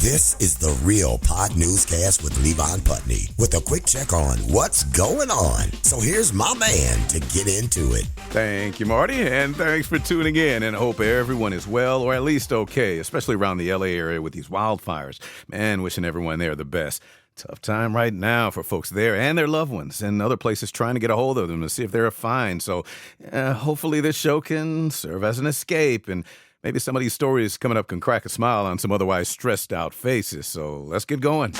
This is the Real Pod Newscast with Levon Putney with a quick check on what's going on. So here's my man to get into it. Thank you, Marty, and thanks for tuning in, and I hope everyone is well, or at least okay, especially around the LA area with these wildfires. Man, wishing everyone there the best. Tough time right now for folks there and their loved ones and other places trying to get a hold of them to see if they're fine. So hopefully this show can serve as an escape, and maybe some of these stories coming up can crack a smile on some otherwise stressed out faces. So let's get going.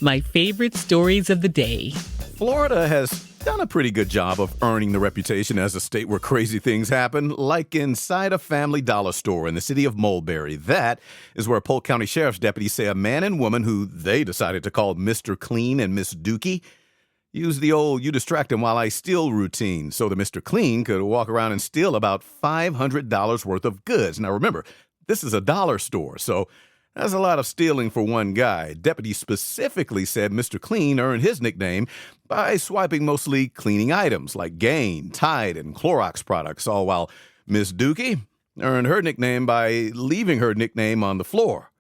My favorite stories of the day. Florida has done a pretty good job of earning the reputation as a state where crazy things happen, like inside a Family Dollar store in the city of Mulberry. That is where Polk County Sheriff's deputies say a man and woman who they decided to call Mr. Clean and Miss Dookie used the old "you distract him while I steal" routine so that Mr. Clean could walk around and steal about $500 worth of goods. Now remember, this is a dollar store, so that's a lot of stealing for one guy. Deputies specifically said Mr. Clean earned his nickname by swiping mostly cleaning items like Gain, Tide, and Clorox products, all while Miss Dookie earned her nickname by leaving her nickname on the floor.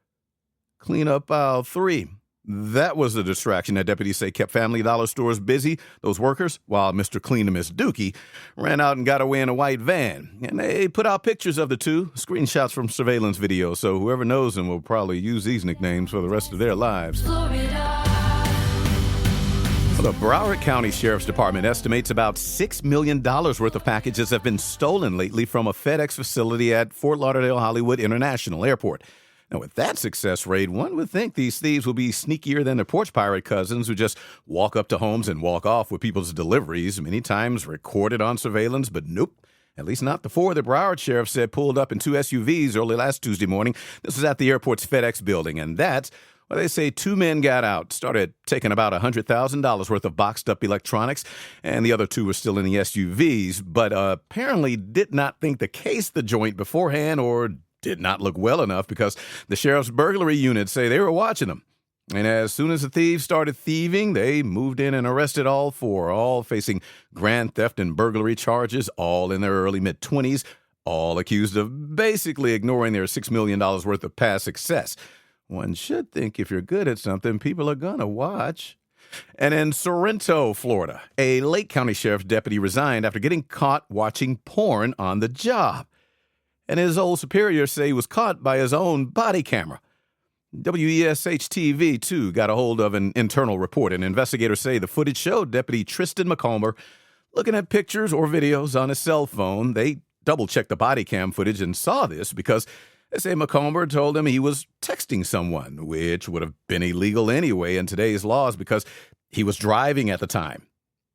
Clean up aisle 3. That was the distraction that deputies say kept Family Dollar stores busy, those workers, while Mr. Clean and Miss Dookie ran out and got away in a white van. And they put out pictures of the two, screenshots from surveillance video, so whoever knows them will probably use these nicknames for the rest of their lives. Florida. The Broward County Sheriff's Department estimates about $6 million worth of packages have been stolen lately from a FedEx facility at Fort Lauderdale Hollywood International Airport. Now, with that success rate, one would think these thieves will be sneakier than their porch pirate cousins who just walk up to homes and walk off with people's deliveries, many times recorded on surveillance, but nope. At least not the four the Broward Sheriff said pulled up in two SUVs early last Tuesday morning. This was at the airport's FedEx building, and that's where they say two men got out, started taking about $100,000 worth of boxed-up electronics, and the other two were still in the SUVs, but apparently did not think to case the joint beforehand or did not look well enough because the sheriff's burglary unit say they were watching them. And as soon as the thieves started thieving, they moved in and arrested all four, all facing grand theft and burglary charges, all in their early mid-20s, all accused of basically ignoring their $6 million worth of past success. One should think if you're good at something, people are gonna watch. And in Sorrento, Florida, a Lake County Sheriff's deputy resigned after getting caught watching porn on the job. And his old superiors say he was caught by his own body camera. WESH-TV, too, got a hold of an internal report, and investigators say the footage showed Deputy Tristan McComber looking at pictures or videos on his cell phone. They double-checked the body cam footage and saw this because they say McComber told him he was texting someone, which would have been illegal anyway in today's laws because he was driving at the time.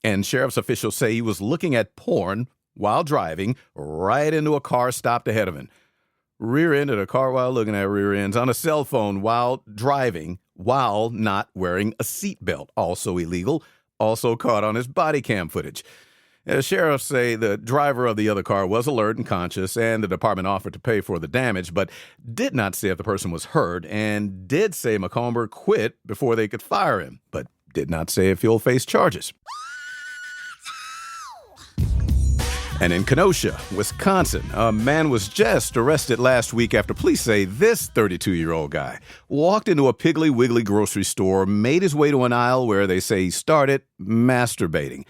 And sheriff's officials say he was looking at porn while driving right into a car stopped ahead of him. Rear-ended a car while looking at rear ends on a cell phone while driving, while not wearing a seatbelt. Also illegal, also caught on his body cam footage. Sheriffs say the driver of the other car was alert and conscious, and the department offered to pay for the damage, but did not say if the person was hurt, and did say McComber quit before they could fire him, but did not say if he'll face charges. And in Kenosha, Wisconsin, a man was just arrested last week after police say this 32-year-old guy walked into a Piggly Wiggly grocery store, made his way to an aisle where they say he started masturbating.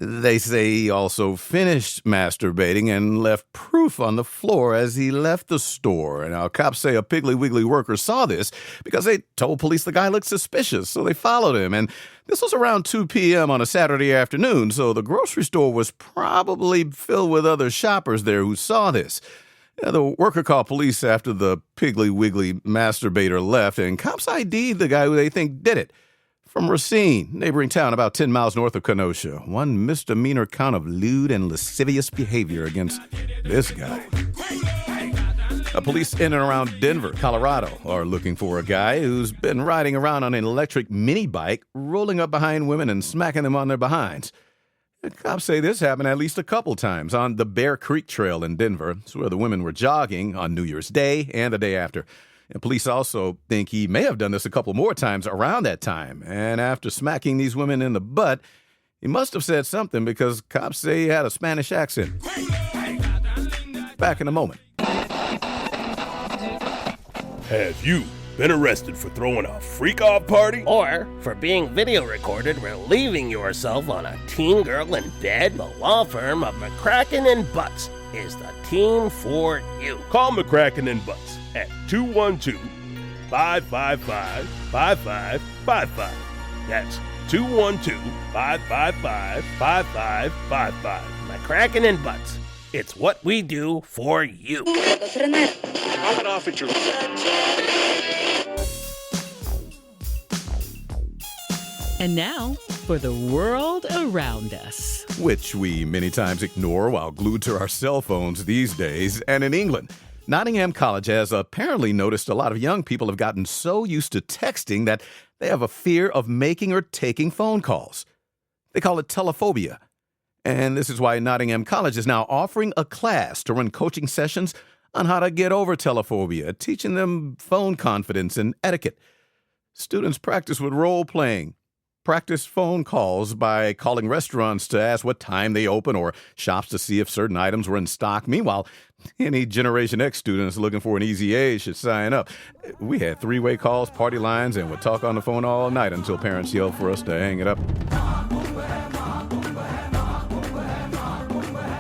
They say he also finished masturbating and left proof on the floor as he left the store. And now cops say a Piggly Wiggly worker saw this because they told police the guy looked suspicious, so they followed him. And this was around 2 p.m. on a Saturday afternoon, so the grocery store was probably filled with other shoppers there who saw this. The worker called police after the Piggly Wiggly masturbator left, and cops ID'd the guy who they think did it. From Racine, neighboring town about 10 miles north of Kenosha, one misdemeanor count of lewd and lascivious behavior against this guy. Police in and around Denver, Colorado, are looking for a guy who's been riding around on an electric mini bike, rolling up behind women and smacking them on their behinds. The cops say this happened at least a couple times on the Bear Creek Trail in Denver. It's where the women were jogging on New Year's Day and the day after. And police also think he may have done this a couple more times around that time. And after smacking these women in the butt, he must have said something because cops say he had a Spanish accent. Back in a moment. Have you been arrested for throwing a freak-off party? Or for being video recorded relieving yourself on a teen girl in bed? The law firm of McCracken and Butts is the team for you. Call McCracken and Butts at 212-555-5555. That's 212-555-5555. McCracken and Butts. It's what we do for you. And now for the world around us. Which we many times ignore while glued to our cell phones these days. And in England, Nottingham College has apparently noticed a lot of young people have gotten so used to texting that they have a fear of making or taking phone calls. They call it telephobia. And this is why Nottingham College is now offering a class to run coaching sessions on how to get over telephobia, teaching them phone confidence and etiquette. Students practice with role-playing, practice phone calls by calling restaurants to ask what time they open or shops to see if certain items were in stock. Meanwhile, any Generation X students looking for an easy A should sign up. We had three-way calls, party lines, and would talk on the phone all night until parents yelled for us to hang it up.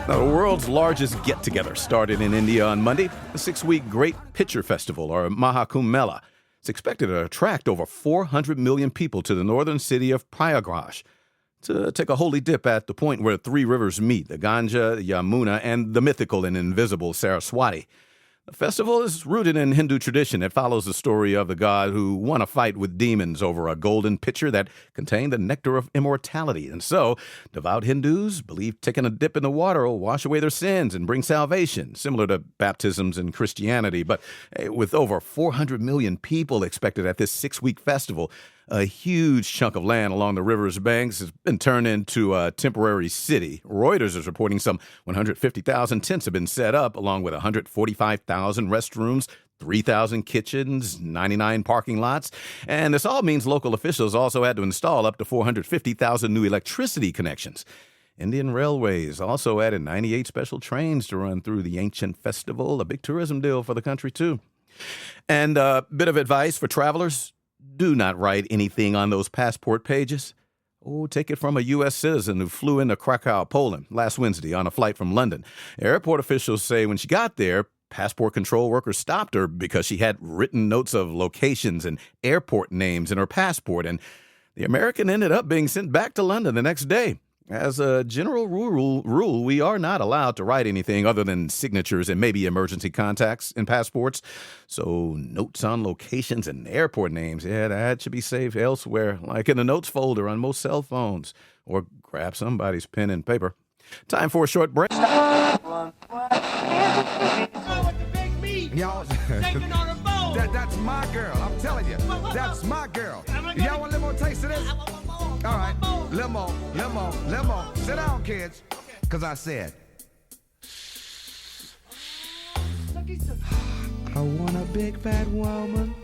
Now, the world's largest get-together started in India on Monday, the 6-week Great Picture Festival, or Maha Kumbh Mela. It's expected to attract over 400 million people to the northern city of Prayagraj to take a holy dip at the point where three rivers meet, the Ganga, Yamuna, and the mythical and invisible Saraswati. The festival is rooted in Hindu tradition. It follows the story of the god who won a fight with demons over a golden pitcher that contained the nectar of immortality. And so, devout Hindus believe taking a dip in the water will wash away their sins and bring salvation, similar to baptisms in Christianity. But with over 400 million people expected at this 6-week festival, a huge chunk of land along the river's banks has been turned into a temporary city. Reuters is reporting some 150,000 tents have been set up, along with 145,000 restrooms, 3,000 kitchens, 99 parking lots. And this all means local officials also had to install up to 450,000 new electricity connections. Indian Railways also added 98 special trains to run through the ancient festival, a big tourism deal for the country, too. And a bit of advice for travelers: do not write anything on those passport pages. Oh, take it from a U.S. citizen who flew into Krakow, Poland, last Wednesday on a flight from London. Airport officials say when she got there, passport control workers stopped her because she had written notes of locations and airport names in her passport, and the American ended up being sent back to London the next day. As a general rule, we are not allowed to write anything other than signatures and maybe emergency contacts in passports. So notes on locations and airport names, that should be saved elsewhere, like in the notes folder on most cell phones, or grab somebody's pen and paper. Time for a short break. Y'all, that's my girl. I'm telling you, that's my girl. Y'all want a little more taste of this? All right, little more. Sit down, kids, because I said, I want a big fat woman.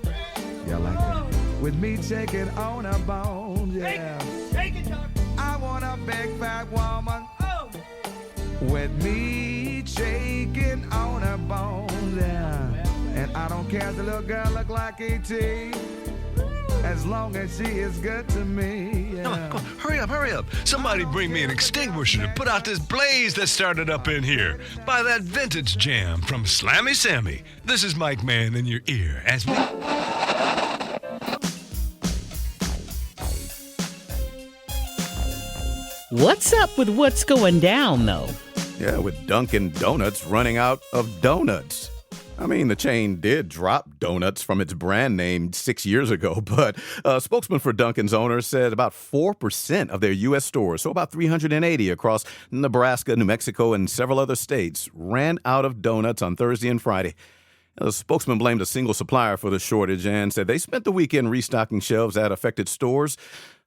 Y'all like that? With me shaking on a bone, yeah. Shake it, I want a big fat woman. With me shaking on a bone, yeah. And I don't care if the little girl look like E.T., as long as she is good to me, yeah. Come on, hurry up. Somebody bring me an extinguisher to put out this blaze that started up in here by that vintage jam from Slammy Sammy. This is Mike Mann in your ear as we... What's up with what's going down, though? Yeah, with Dunkin' Donuts running out of donuts. I mean, the chain did drop donuts from its brand name 6 years ago, but a spokesman for Dunkin's owners said about 4% of their U.S. stores, so about 380 across Nebraska, New Mexico, and several other states, ran out of donuts on Thursday and Friday. The spokesman blamed a single supplier for the shortage and said they spent the weekend restocking shelves at affected stores.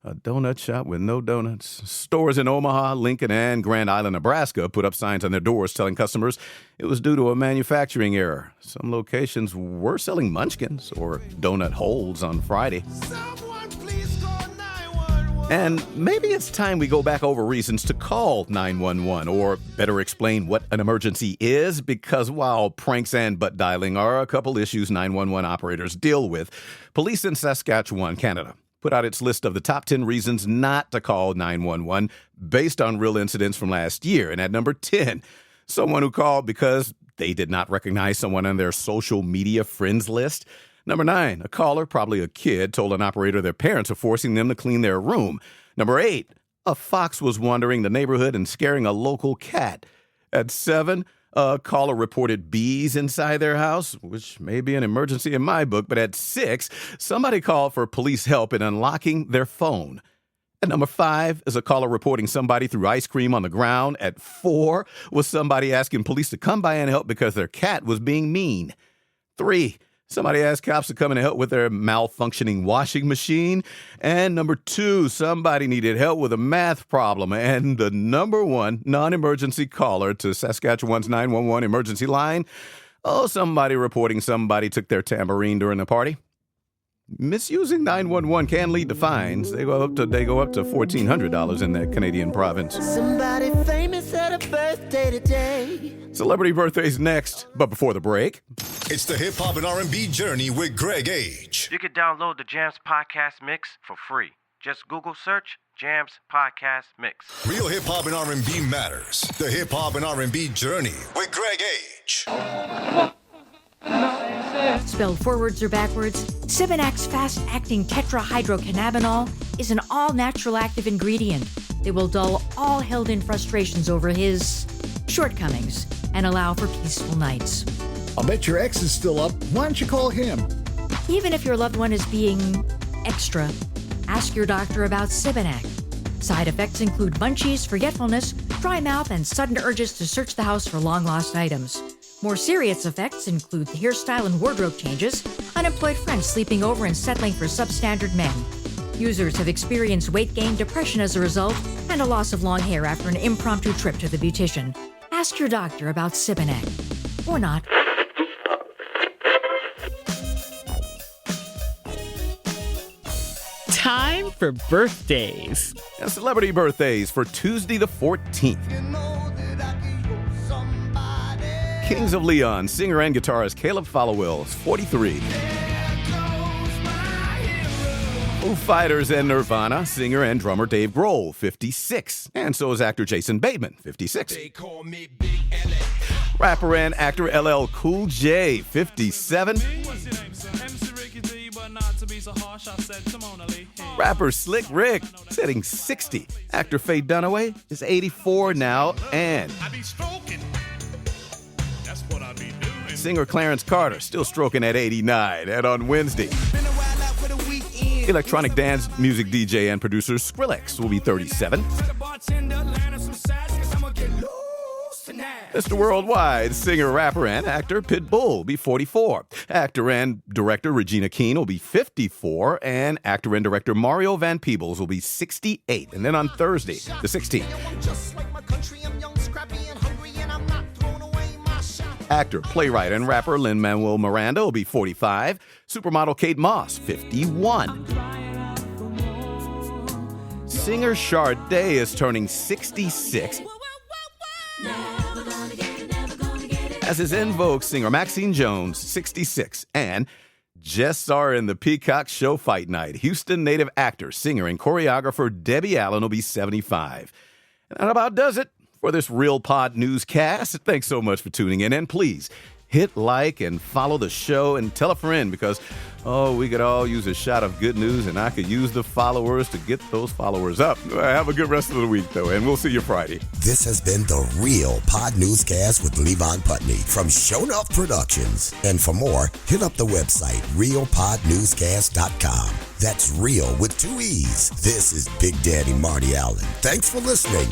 A donut shop with no donuts. Stores in Omaha, Lincoln, and Grand Island, Nebraska put up signs on their doors telling customers it was due to a manufacturing error. Some locations were selling munchkins or donut holes on Friday. Someone please call 911. And maybe it's time we go back over reasons to call 911, or better explain what an emergency is, because while pranks and butt dialing are a couple issues 911 operators deal with, police in Saskatchewan, Canada, put out its list of the top 10 reasons not to call 911 based on real incidents from last year. And at number 10, someone who called because they did not recognize someone on their social media friends list. Number 9, a caller, probably a kid, told an operator their parents are forcing them to clean their room. Number 8, a fox was wandering the neighborhood and scaring a local cat. At 7, a caller reported bees inside their house, which may be an emergency in my book. But at 6, somebody called for police help in unlocking their phone. At number 5 is a caller reporting somebody threw ice cream on the ground. At 4 was somebody asking police to come by and help because their cat was being mean. 3, somebody asked cops to come and help with their malfunctioning washing machine. And number 2, somebody needed help with a math problem. And the number 1 non-emergency caller to Saskatchewan's 911 emergency line, somebody reporting somebody took their tambourine during a party. Misusing 911 can lead to fines. They go up to $1,400 in that Canadian province. Somebody famous had a birthday today. Celebrity birthdays next, but before the break, It's the Hip Hop and R&B Journey with Greg Age. You can download the Jams Podcast Mix for free. Just Google search Jams Podcast Mix. Real hip hop and R&B matters. The Hip Hop and R&B Journey with Greg Age. Spelled forwards or backwards, Sibonac's fast-acting tetrahydrocannabinol is an all-natural active ingredient that will dull all held-in frustrations over his shortcomings and allow for peaceful nights. I'll bet your ex is still up. Why don't you call him? Even if your loved one is being extra, ask your doctor about Sibonac. Side effects include munchies, forgetfulness, dry mouth, and sudden urges to search the house for long-lost items. More serious effects include hairstyle and wardrobe changes, unemployed friends sleeping over and settling for substandard men. Users have experienced weight gain, depression as a result, and a loss of long hair after an impromptu trip to the beautician. Ask your doctor about Sibonac. Or not. Time for birthdays. And celebrity birthdays for Tuesday the 14th. Kings of Leon, singer and guitarist Caleb Followill is 43. Foo Fighters and Nirvana, singer and drummer Dave Grohl, 56. And so is actor Jason Bateman, 56. Rapper and actor LL Cool J, 57. Rapper Slick Rick, setting 60. Actor Faye Dunaway is 84 now, and singer Clarence Carter, still stroking at 89. And on Wednesday, electronic dance music DJ and producer Skrillex will be 37. Mr. Worldwide, singer, rapper, and actor Pitbull will be 44. Actor and director Regina Keene will be 54. And actor and director Mario Van Peebles will be 68. And then on Thursday, the 16th, actor, playwright, and rapper Lin-Manuel Miranda will be 45. Supermodel Kate Moss, 51. Singer Sade is turning 66. As is En Vogue singer Maxine Jones, 66. And just saw her in the Peacock show Fight Night. Houston native actor, singer, and choreographer Debbie Allen will be 75. And that about does it for this Real Pod newscast. Thanks so much for tuning in. And please hit like and follow the show and tell a friend because, we could all use a shot of good news and I could use the followers to get those followers up. Have a good rest of the week, though, and we'll see you Friday. This has been the Real Pod Newscast with Levon Putney from Show Enough Productions. And for more, hit up the website, realpodnewscast.com. That's real with 2 E's. This is Big Daddy Marty Allen. Thanks for listening.